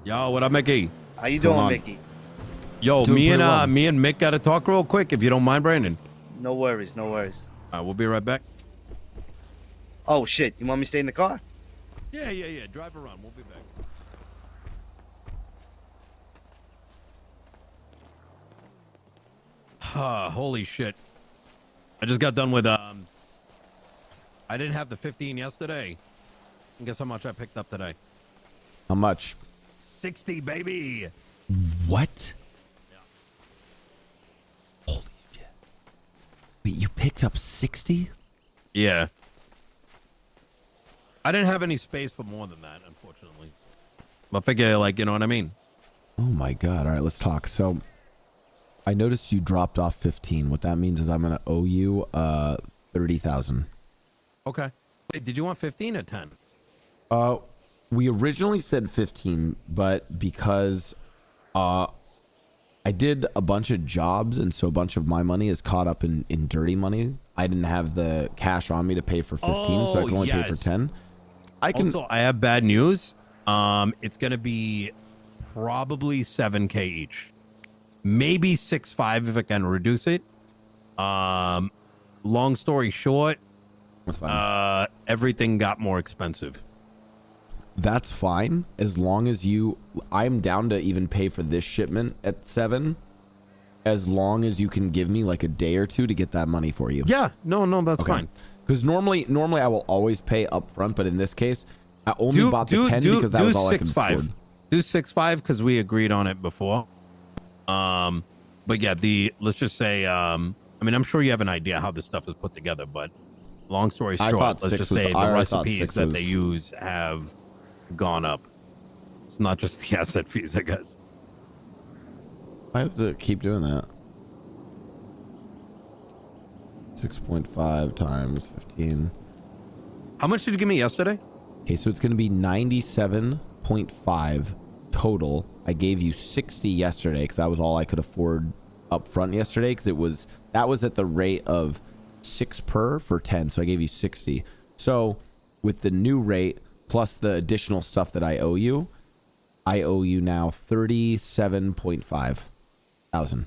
Yo, what up, Mickey? How you What's going doing, on? Mickey? Yo, Doing me pretty well. and Mick got to talk real quick, if you don't mind, Brandon. No worries, no worries. All right, we'll be right back. Oh shit, you want me to stay in the car? Yeah. Drive around. We'll be back. Holy shit! I just got done with I didn't have the 15 yesterday. And guess how much I picked up today? How much? 60, baby. What? Yeah. Holy shit. Wait, you picked up 60? Yeah. I didn't have any space for more than that, unfortunately. But figure, like, you know what I mean? Oh my god. All right, let's talk. So, I noticed you dropped off 15. What that means is I'm going to owe you 30,000. Okay. Wait, did you want 15 or 10? We originally said 15, but because I did a bunch of jobs and so a bunch of my money is caught up in dirty money, I didn't have the cash on me to pay for 15, so I can only pay for 10. Also, I have bad news. It's going to be probably 7K each. Maybe 6.5 if I can reduce it. Long story short, That's fine. everything got more expensive. That's fine as long as I'm down to even pay for this shipment at 7 as long as you can give me like a day or two to get that money for you. Yeah, no, that's fine. Because normally I will always pay up front, but in this case I only bought the 10 because that was all I could afford. Do 6.5 because we agreed on it before. But yeah, let's just say I mean, I'm sure you have an idea how this stuff is put together, but long story short, let's just say the recipes that they use have gone up. It's not just the asset fees, I guess. Why does it keep doing that? 6.5 times 15. How much did you give me yesterday? Okay, so it's going to be 97.5 total. I gave you 60 yesterday because that was all I could afford up front yesterday because that was at the rate of 6 per for 10, so I gave you 60. So with the new rate plus the additional stuff that I owe you now 37.5 thousand.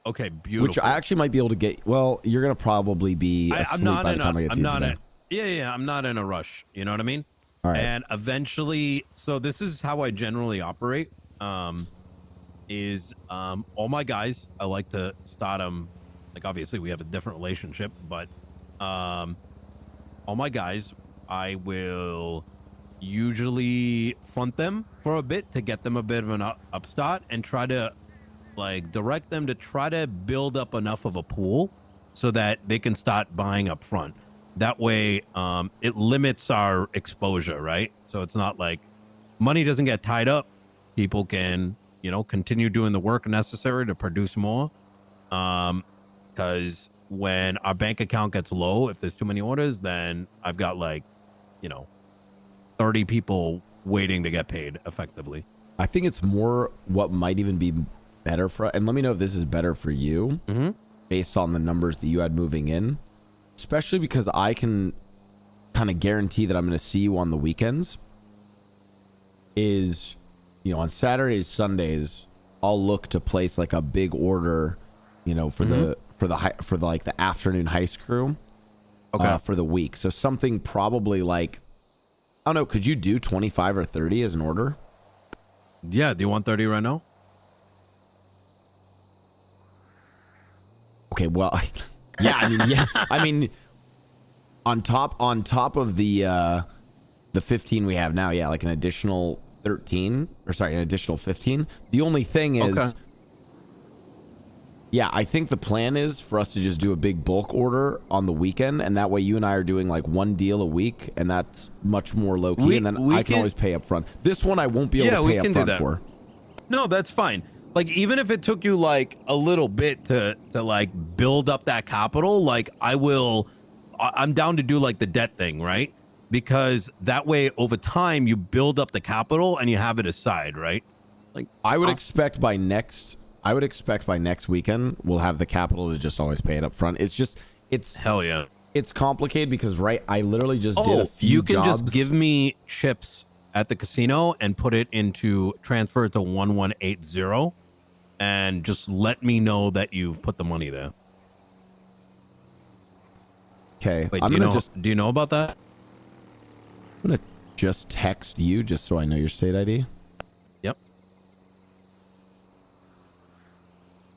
Okay, beautiful. Which I actually might be able to get. Well, you're gonna probably be asleep by the time I get to you today. Yeah, I'm not in a rush. You know what I mean? All right. And eventually, so this is how I generally operate. All my guys, I like to start them. Like obviously, we have a different relationship, but all my guys, I will usually front them for a bit to get them a bit of an upstart and try to like direct them to try to build up enough of a pool so that they can start buying up front. That way it limits our exposure, right? So it's not like money doesn't get tied up. People can, continue doing the work necessary to produce more. Because when our bank account gets low, if there's too many orders, then I've got 30 people waiting to get paid effectively. I think it's more what might even be better for, and let me know if this is better for you based on the numbers that you had moving in, especially because I can kind of guarantee that I'm going to see you on the weekends is, on Saturdays, Sundays, I'll look to place like a big order, for the afternoon heist crew for the week. So something probably like, I don't know, could you do 25 or 30 as an order? Yeah. Do you want 30 right now? Okay, well, yeah, I mean, on top of the 15 we have now, yeah, like an additional 13, or sorry, an additional 15. The only thing is, yeah, I think the plan is for us to just do a big bulk order on the weekend, and that way you and I are doing like one deal a week, and that's much more low key, and then I can always pay up front. This one I won't be able to pay up front for. No, that's fine. Like, even if it took you like a little bit to like build up that capital, like I'm down to do like the debt thing, right? Because that way over time you build up the capital and you have it aside, right? Like I would expect by next weekend we'll have the capital to just always pay it up front. It's hell yeah. It's complicated because I literally just did a few jobs. Just give me chips at the casino and put it into transfer it to 1180 and just let me know that you've put the money there. Okay. Wait, I'm do gonna you know, just do you know about that? I'm gonna just text you just so I know your state ID. Yep.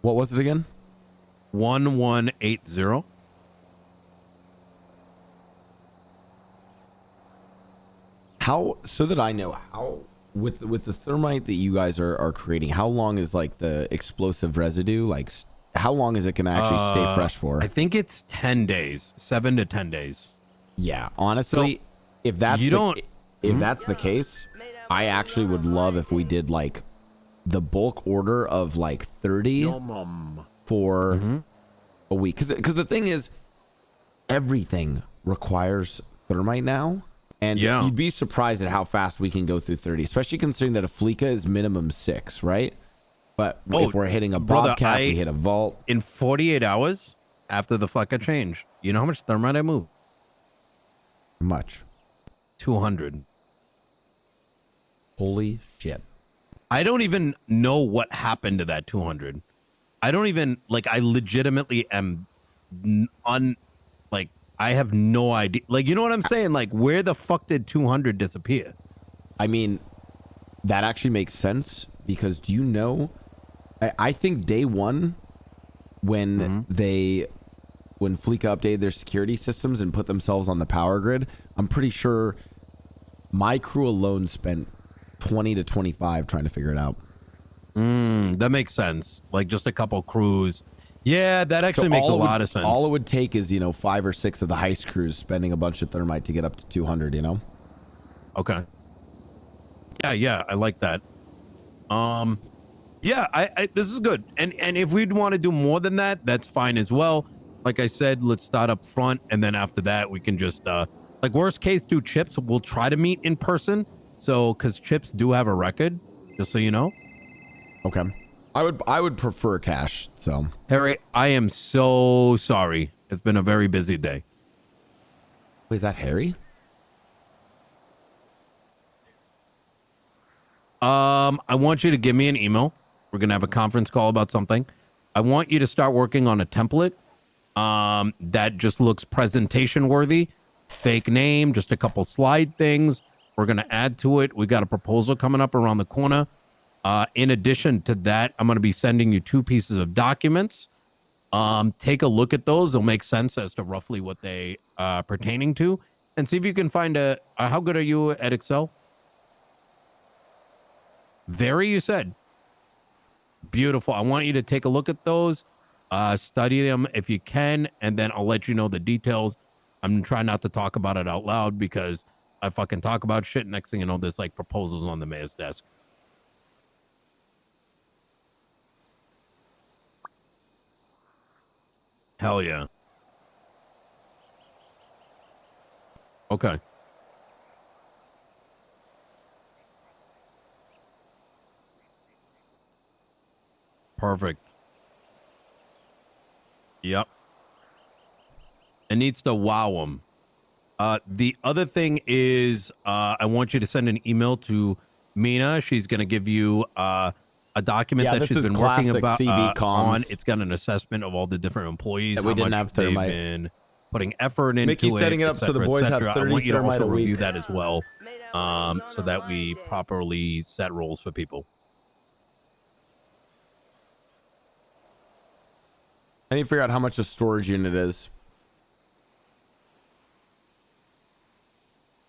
What was it again? 1180. How, so that I know how, with the thermite that you guys are creating, how long is like the explosive residue? Like, how long is it gonna actually stay fresh for? I think it's 10 days, 7 to 10 days. Yeah, honestly, if that's you don't. if that's the case, I actually would love if we did like the bulk order of like 30 for a week, because the thing is, everything requires thermite now. And you'd be surprised at how fast we can go through 30, especially considering that a Fleeca is minimum 6, right? But if we're hitting a Bobcat, we hit a Vault. In 48 hours after the Fleeca change, you know how much thermite I moved? Much. 200. Holy shit. I don't even know what happened to that 200. I don't even, like, I legitimately am I have no idea. Like, you know what I'm saying? Like, where the fuck did 200 disappear? I mean, that actually makes sense because do you know, I think day one when when Fleeca updated their security systems and put themselves on the power grid, I'm pretty sure my crew alone spent 20 to 25 trying to figure it out. That makes sense. Like just a couple crews. Yeah, that actually makes a lot of sense. All it would take is, 5 or 6 of the heist crews spending a bunch of thermite to get up to 200, Okay. Yeah, I like that. Yeah, I this is good. And if we'd want to do more than that, that's fine as well. Like I said, let's start up front, and then after that, we can just like worst case do Chips. We'll try to meet in person. So, because Chips do have a record, just so you know. Okay. I would prefer cash. So Harry, I am so sorry. It's been a very busy day. Wait, is that Harry? I want you to give me an email. We're gonna have a conference call about something. I want you to start working on a template that just looks presentation worthy. Fake name, just a couple slide things. We're gonna add to it. We got a proposal coming up around the corner. In addition to that, I'm going to be sending you 2 pieces of documents. Take a look at those. They'll make sense as to roughly what they are pertaining to. And see if you can find how good are you at Excel? Very, you said. Beautiful. I want you to take a look at those. Study them if you can. And then I'll let you know the details. I'm trying not to talk about it out loud because I fucking talk about shit. Next thing you know, there's like proposals on the mayor's desk. Hell yeah. Okay. Perfect. Yep. It needs to wow them. The other thing is I want you to send an email to Mina. She's going to give you a document that she's been working about on. It's got an assessment of all the different employees. We didn't have thermite. They've been putting effort into Mickey's it. setting it up so the boys have 30 I want you to thermite also a week. review that as well, so that we properly set roles for people. I need to figure out how much a storage unit is.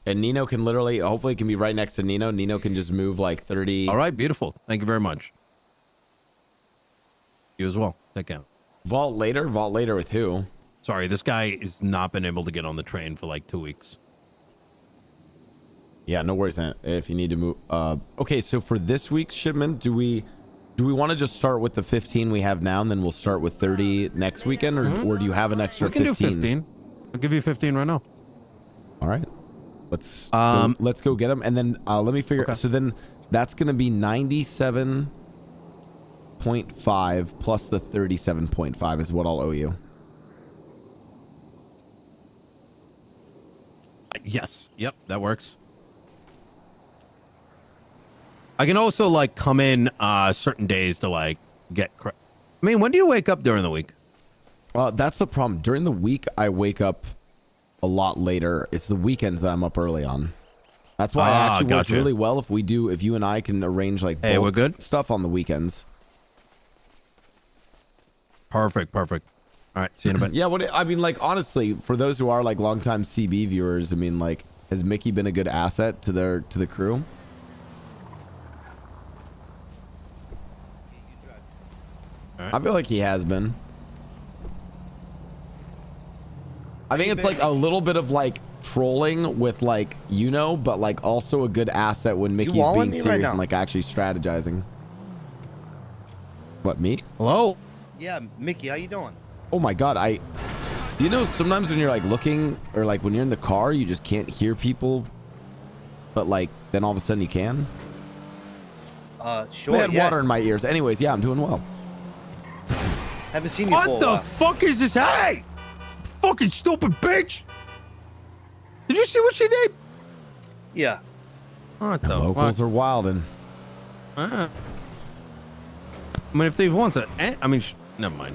And Nino can literally, hopefully it can be right next to Nino. Nino can just move like 30. All right, beautiful. Thank you very much. You as well. Take care. Vault later? Vault later with who? Sorry, this guy has not been able to get on the train for like 2 weeks. Yeah, no worries. If you need to move. Okay, so for this week's shipment, do we want to just start with the 15 we have now, and then we'll start with 30 next weekend, or do you have an extra 15? We can do 15. I'll give you 15 right now. All right. Let's go get them, and then let me figure. Okay. So then that's going to be 97.5 plus the 37.5 is what I'll owe you. Yes. Yep. That works. I can also like come in certain days to like get. I mean, when do you wake up during the week? That's the problem. During the week, I wake up a lot later. It's the weekends that I'm up early on. That's why I actually works really well if you and I can arrange like hey, we're good stuff on the weekends. Perfect. All right, see you in a bit. Yeah, I mean, like honestly, for those who are like longtime CB viewers, I mean, like, has Mickey been a good asset to the crew? Right. I feel like he has been. I think it's like a little bit of like trolling with like, but like also a good asset when Mickey's being serious and like actually strategizing. What, me? Hello? Yeah, Mickey, how you doing? Oh my God, sometimes when you're like looking or like when you're in the car, you just can't hear people, but like then all of a sudden you can. Sure. I had water in my ears. Anyways, yeah, I'm doing well. Haven't seen you for a while. What the fuck is this? Hey! Fucking stupid bitch! Did you see what she did? Yeah. What The the locals fuck? are wilding. I mean, if they want to, I mean, never mind.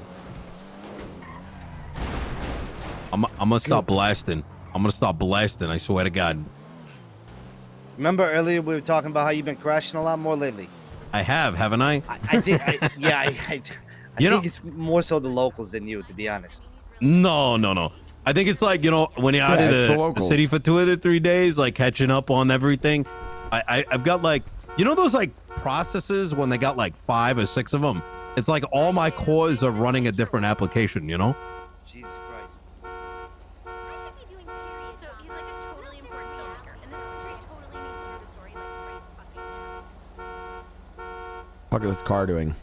I'm gonna stop blasting. I swear to God. Remember earlier we were talking about how you've been crashing a lot more lately? I have, haven't I? I think, I think it's more so the locals than you, to be honest. No. I think it's like, when you're out of the city for 2 to 3 days, like catching up on everything. I've got like, those like processes when they got like 5 or 6 of them. It's like all my cores are running a different application, Jesus Christ. I should be doing period. So he's like a totally important filmmaker, and this country totally needs to hear the story like right fucking now. Look at this car doing.